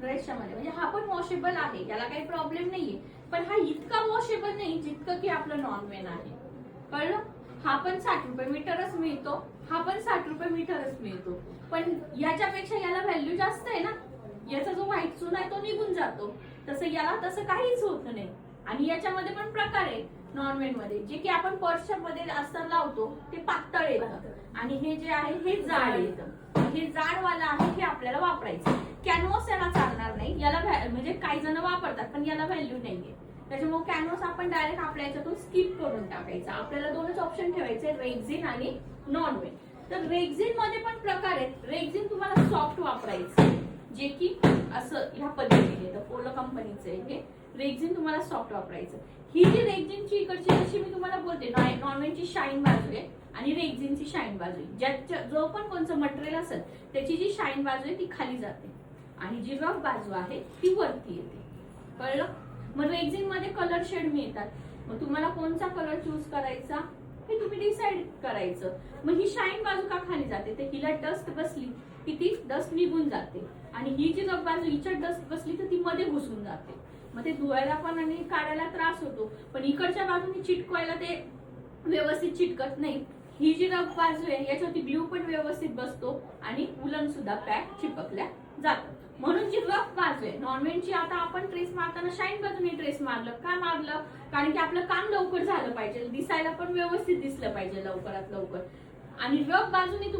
ड्रेसच्या मध्ये, म्हणजे हा पण वॉशेबल आहे, याला काही प्रॉब्लेम नाहीये, पण हा इतका वॉशेबल नाही जितकं की आपलं नॉनवेन आहे. कळलं? हा पण 60 रुपये मीटरच मिळतो, हा पण 60 रुपये मीटरच मिळतो, पण याच्यापेक्षा याला व्हॅल्यू जास्त आहे ना. याचा जो व्हाईट चुना आहे तो निघून जातो, तसं याला तसं काहीच होत नाही. आणि याच्यामध्ये पण प्रकार आहे नॉनवेन मध्ये, जे की आपण पर्सच्या मध्ये अस्तर लावतो ते पातळ येतं, आणि हे जे आहे हे जाड येतं. हे जाडवाला आहे, हे आपल्याला वापरायचं. कॅनव्हास याला चालणार नाही, याला म्हणजे काही जण वापरतात पण याला व्हॅल्यू नाहीये, त्याच्यामुळे कॅनव्हास आपण डायरेक्ट आपल्या याच्यातून स्किप करून टाकायचा. आपल्याला दोनच ऑप्शन ठेवायचे, रेक्झिन आणि नॉनवेन. तर रेक्झिन मध्ये पण प्रकार आहेत. रेक्झिन तुम्हाला सॉफ्ट वापरायचं, जे की असं ह्या पद्धतीने, तर पोलो कंपनीचं आहे हे रेक्झिन, तुम्हाला सॉफ्ट वापरायचं. ही जी रेक्झिनची इकडची जशी मी तुम्हाला बोलते, नॉनवेनची शाईन बाजू आहे आणि रेक्झिनची शाईन बाजू आहे. ज्याच्या जो पण कोणतं मटेरियल असेल त्याची जी शाईन बाजू आहे ती खाली जाते आणि जी रफ बाजू आहे ती वरती येते. कळलं? मग रेक्झिन मध्ये कलर शेड मिळतात, मग तुम्हाला कोणता कलर चूज करायचा हे तुम्ही डिसाइड करायचं. मग ही शाईन बाजू का खाली जाते, तर हिला डस्ट बसली की ती डस्ट निघून जाते, आणि ही जी रफ बाजू हिच्यात डस्ट बसली तर ती मध्ये घुसून जाते, मग ते धुवायला पण आणि काढायला त्रास होतो. पण इकडच्या बाजूने चिटकवायला ते व्यवस्थित चिटकत नाही. ही जी रफ बाजू आहे याच्यावरती ग्लू पण व्यवस्थित बसतो आणि उलन सुद्धा पॅक चिपकल्या जातं. म्हणून जी रफ बाजू आहे नॉनवेनची, आता आपण ट्रेस मारताना शाईन बाजूने ट्रेस मारलं का मारलं, कारण की आपलं काम लवकर झालं पाहिजे, दिसायला पण व्यवस्थित दिसलं पाहिजे लवकरात लवकर. आणि रफ बाजूने